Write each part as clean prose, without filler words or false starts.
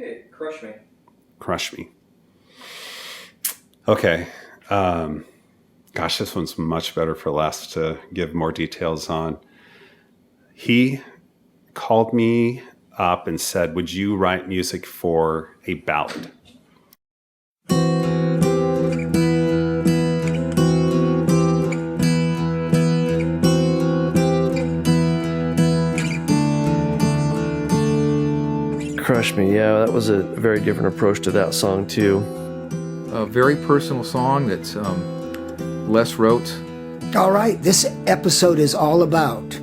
Okay, Crush Me. Crush Me. Okay. Gosh, this one's much better for Les to give more details on. He called me up and said, would you write music for a ballad? Crush Me, yeah, that was a very different approach to that song too. A very personal song that Les wrote. All right, this episode is all about,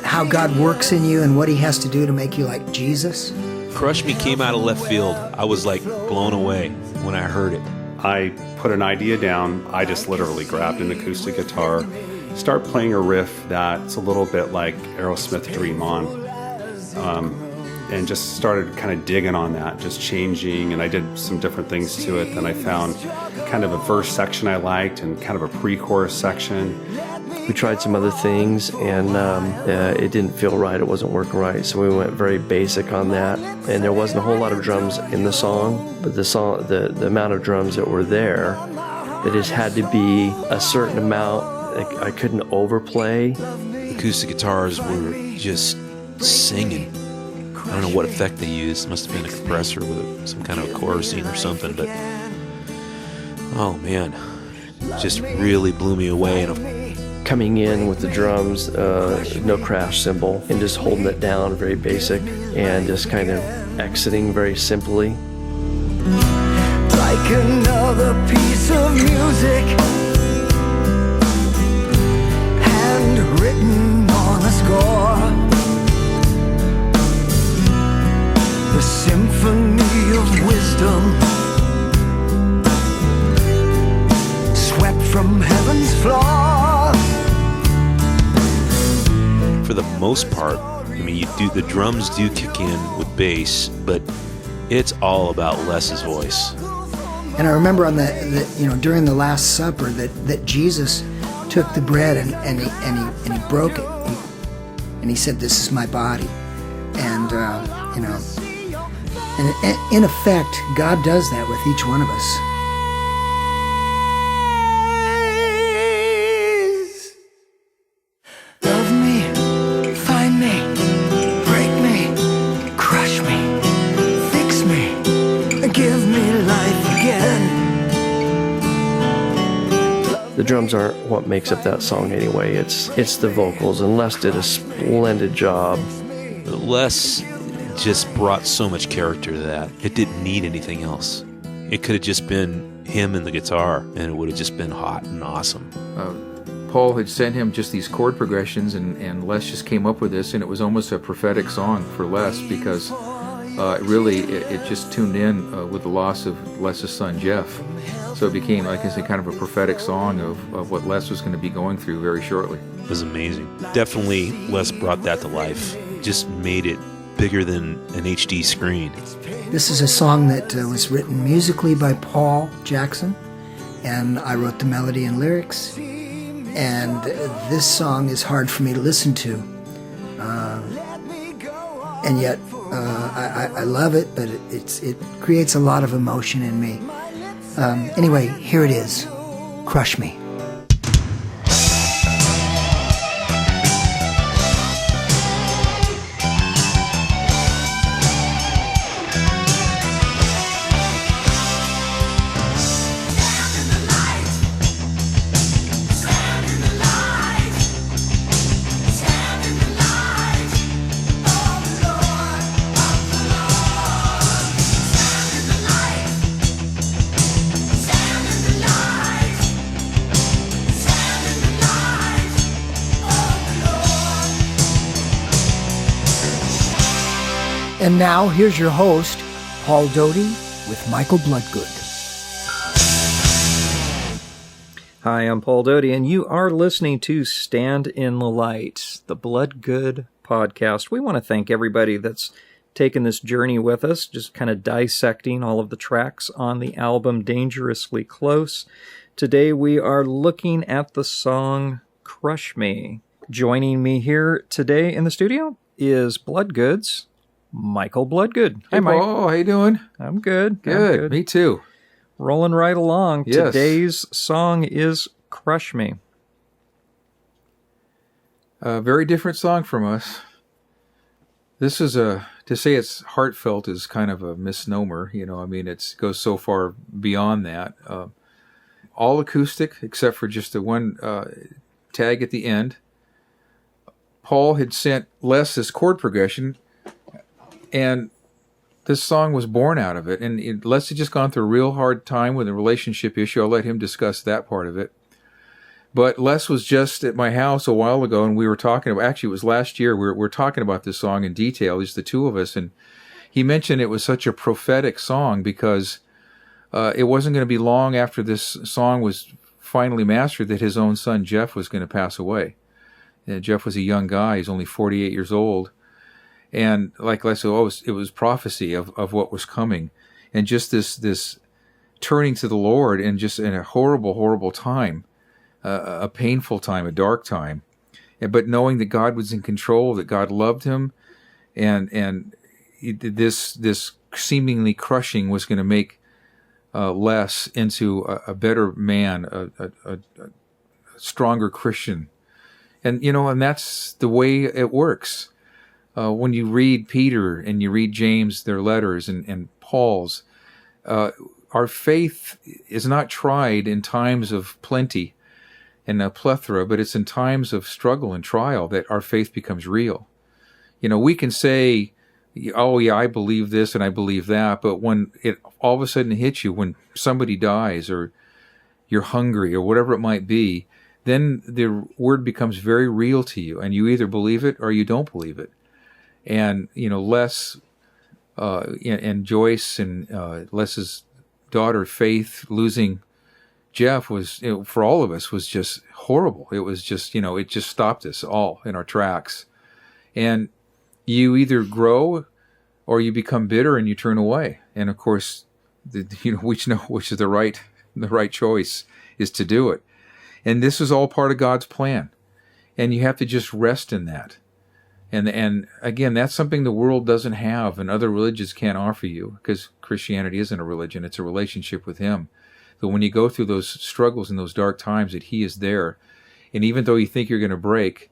how God works in you and what he has to do to make you like Jesus. Crush Me came out of left field. I was like blown away when I heard it. I put an idea down. I just literally grabbed an acoustic guitar, start playing a riff that's a little bit like Aerosmith Dream On, and just started kind of digging on that, just changing, and I did some different things to it. Then I found kind of a verse section I liked and kind of a pre-chorus section. We tried some other things, and it didn't feel right. It wasn't working right, so we went very basic on that. And there wasn't a whole lot of drums in the song, but the amount of drums that were there, it just had to be a certain amount. I couldn't overplay. Acoustic guitars were just singing. I don't know what effect they used. Must have been a compressor with some kind of a chorusing or something, but oh man, just really blew me away. And coming in with the drums, no crash cymbal, and just holding it down, very basic, and just kind of exiting very simply. Like another piece of music, handwritten on a score. The symphony of wisdom, swept from heaven's floor. for the most part, I mean, the drums do kick in with bass, but it's all about Les's voice. And I remember on during the Last Supper that Jesus took the bread and he broke it, and he said, "This is my body," and and in effect, God does that with each one of us. Love me, find me, break me, crush me, fix me, give me life again. The drums aren't what makes up that song anyway. It's the vocals, and Les did a splendid job. Les just brought so much character to that. It didn't need anything else. It could have just been him and the guitar, and it would have just been hot and awesome. Paul had sent him just these chord progressions, and Les just came up with this, and it was almost a prophetic song for Les because it just tuned in with the loss of Les's son Jeff. So it became, like I said, kind of a prophetic song of what Les was going to be going through very shortly. It was amazing. Definitely Les brought that to life. Just made it bigger than an HD screen. This is a song that was written musically by Paul Jackson, and I wrote the melody and lyrics. And this song is hard for me to listen to, and yet I love it. But it creates a lot of emotion in me. Anyway, here it is, "Crush Me." And now, here's your host, Paul Doty, with Michael Bloodgood. Hi, I'm Paul Doty, and you are listening to Stand in the Light, the Bloodgood podcast. We want to thank everybody that's taken this journey with us, just kind of dissecting all of the tracks on the album Dangerously Close. Today, we are looking at the song Crush Me. Joining me here today in the studio, is Bloodgood's Michael Bloodgood. Hi, Mike. Oh, how you doing? I'm good. Good. Me too. Rolling right along. Yes. Today's song is Crush Me. A very different song from us. This is to say it's heartfelt is kind of a misnomer. I mean, it goes so far beyond that. All acoustic, except for just the one tag at the end. Paul had sent Les this chord progression, and this song was born out of it. And Les had just gone through a real hard time with a relationship issue. I'll let him discuss that part of it. But Les was just at my house a while ago, and we were talking about, actually it was last year, we were talking about this song in detail, just the two of us, and he mentioned it was such a prophetic song because it wasn't going to be long after this song was finally mastered that his own son Jeff was going to pass away. And Jeff was a young guy, he's only 48 years old. And like I said, it was prophecy of what was coming. And just this turning to the Lord and just in a horrible, horrible time, a painful time, a dark time. But knowing that God was in control, that God loved him, and this seemingly crushing was going to make Les into a better man, a stronger Christian. And that's the way it works. When you read Peter and you read James, their letters, and Paul's, our faith is not tried in times of plenty and a plethora, but it's in times of struggle and trial that our faith becomes real. We can say, oh yeah, I believe this and I believe that, but when it all of a sudden hits you, when somebody dies or you're hungry or whatever it might be, then the word becomes very real to you, and you either believe it or you don't believe it. And Les and Joyce and Les's daughter Faith losing Jeff was, for all of us, was just horrible. It was just, it just stopped us all in our tracks. And you either grow or you become bitter and you turn away. And of course, which is the right choice is to do it. And this is all part of God's plan. And you have to just rest in that. And again, that's something the world doesn't have and other religions can't offer you, because Christianity isn't a religion, it's a relationship with Him. So when you go through those struggles and those dark times, that He is there. And even though you think you're going to break,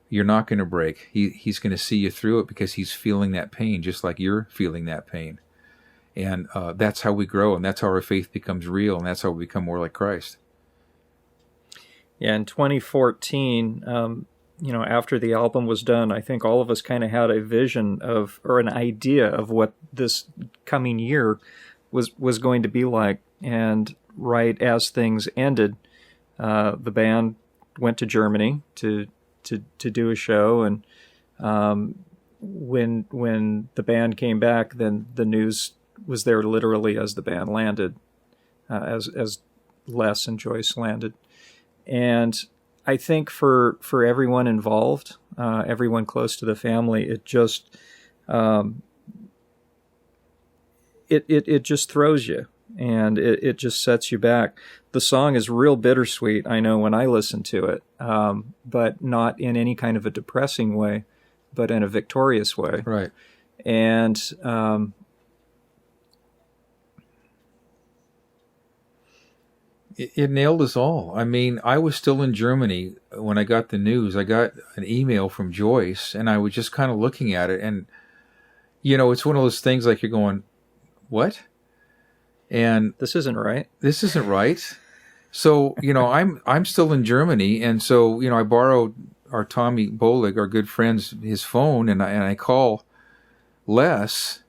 you're not going to break. He's going to see you through it because He's feeling that pain, just like you're feeling that pain. And that's how we grow, and that's how our faith becomes real, and that's how we become more like Christ. Yeah, in 2014, after the album was done, I think all of us kind of had a vision of, or an idea of what this coming year was going to be like. And right as things ended, the band went to Germany to do a show, and when the band came back, then the news was there literally as the band landed, as Les and Joyce landed. And I think for everyone involved, everyone close to the family, it just it just throws you, and it just sets you back. The song is real bittersweet, I know, when I listen to it, but not in any kind of a depressing way, but in a victorious way. Right. And It nailed us all. I mean, I was still in Germany when I got the news. I got an email from Joyce, and I was just kind of looking at it, and it's one of those things like you're going, what? And this isn't right. This isn't right. So, I'm still in Germany, and so, I borrowed our Tommy Bolig, our good friend's, his phone, and I call Les.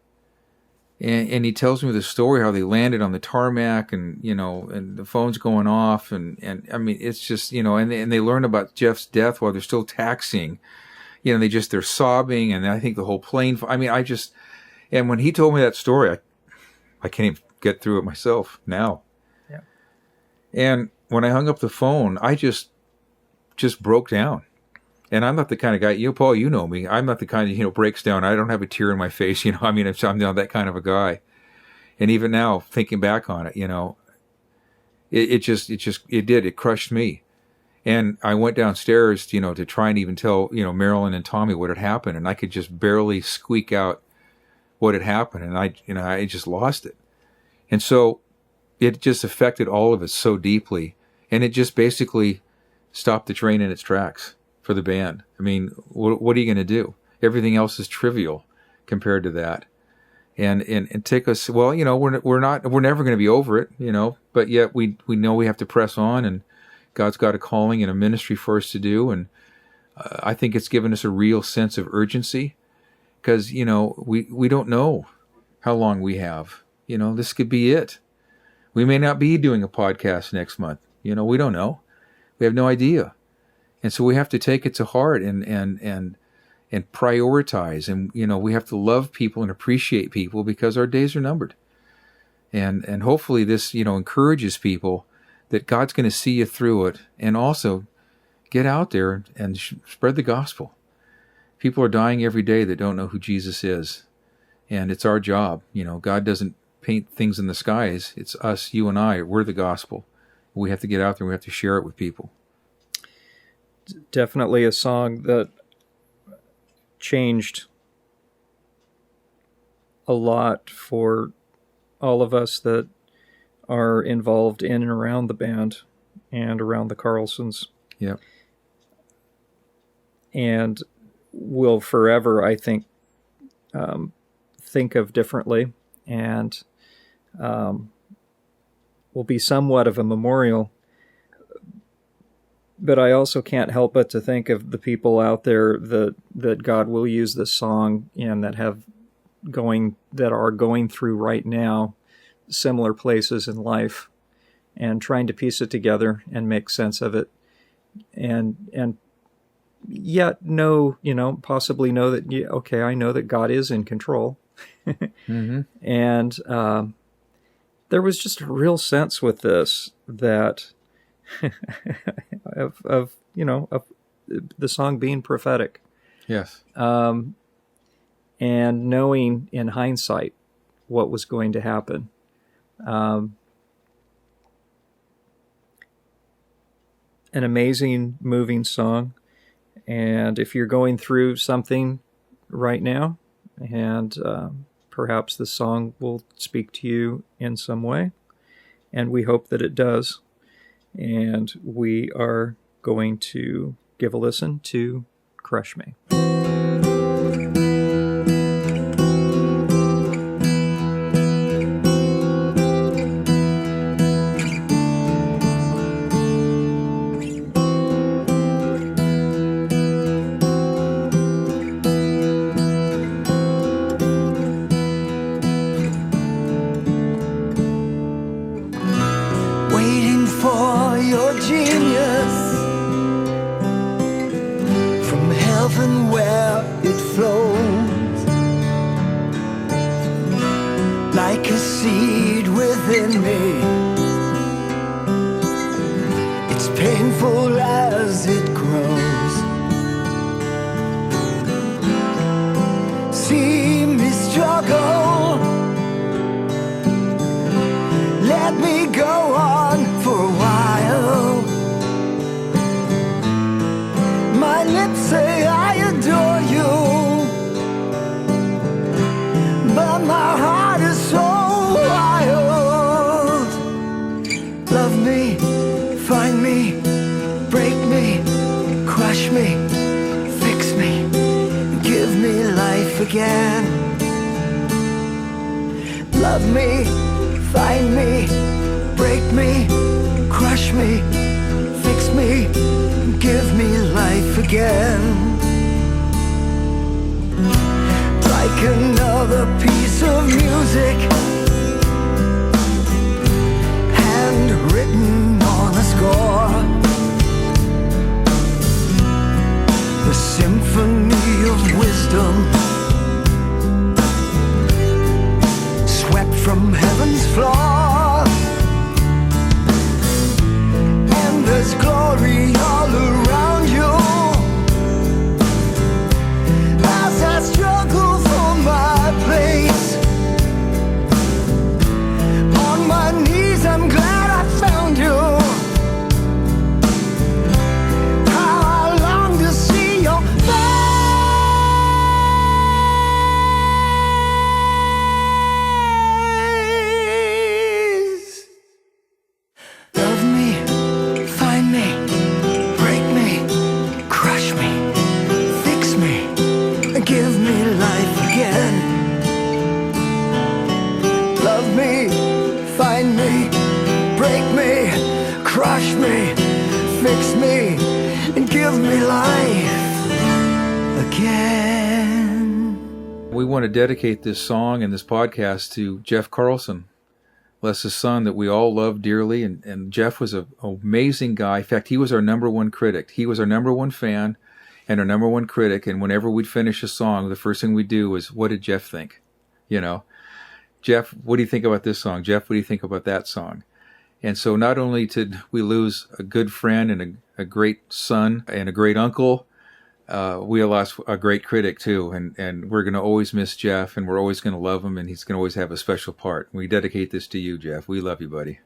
And he tells me the story, how they landed on the tarmac, and and the phone's going off, and I mean, it's just, and they learn about Jeff's death while they're still taxiing, they're sobbing, and I think the whole plane, I mean, and when he told me that story, I can't even get through it myself now. Yeah. And when I hung up the phone, I just broke down. And I'm not the kind of guy, Paul, you know me. I'm not the kind that, breaks down. I don't have a tear in my face, I mean, I'm not that kind of a guy. And even now, thinking back on it, it crushed me. And I went downstairs, to try and even tell, Marilyn and Tommy what had happened. And I could just barely squeak out what had happened. And I just lost it. And so it just affected all of us so deeply. And it just basically stopped the train in its tracks for the band. I mean, what are you going to do? Everything else is trivial compared to that. And take us, well, we're never going to be over it, but yet we know we have to press on, and God's got a calling and a ministry for us to do. And I think it's given us a real sense of urgency, because, we don't know how long we have. This could be it. We may not be doing a podcast next month. We don't know. We have no idea. And so we have to take it to heart and prioritize. And, we have to love people and appreciate people, because our days are numbered. And hopefully this, encourages people that God's going to see you through it, and also get out there and spread the gospel. People are dying every day that don't know who Jesus is. And it's our job. God doesn't paint things in the skies. It's us, you and I. We're the gospel. We have to get out there and we have to share it with people. Definitely a song that changed a lot for all of us that are involved in and around the band and around the Carlsons. Yeah. And will forever, I think of differently, and will be somewhat of a memorial. But I also can't help but to think of the people out there that God will use this song in, that are going through right now similar places in life, and trying to piece it together and make sense of it, and yet possibly know that, okay, I know that God is in control. Mm-hmm. And there was just a real sense with this that of the song being prophetic. Yes. And knowing in hindsight what was going to happen. An amazing, moving song. And if you're going through something right now, and perhaps the song will speak to you in some way, and we hope that it does. And we are going to give a listen to Crush Me. Waiting for your genius from heaven where it flows like a seed within me. It's painful as it grows. See me struggle, let me go on for a while. My lips say I adore you, but my heart is so wild. Love me, find me, break me, crush me, fix me, give me life again. Love me, find me, break me, crush me, fix me, give me life again. Like another piece of music, handwritten on a score, the symphony of wisdom, swept from heaven's floor. And there's glory all around you as I struggle for my place. On my knees, I'm glad I found you. give me life again. Love me, find me, break me, crush me, fix me, and give me life again. We want to dedicate this song and this podcast to Jeff Carlson, Les's son, that we all love dearly. And Jeff was an amazing guy. In fact, he was our number one critic. He was our number one fan and our number one critic. And whenever we'd finish a song, the first thing we'd do was, what did Jeff think? You know, Jeff, what do you think about this song? Jeff, what do you think about that song? And so not only did we lose a good friend and a great son and a great uncle, we lost a great critic too. And we're going to always miss Jeff, and we're always going to love him, and he's going to always have a special part. We dedicate this to you, Jeff. We love you, buddy.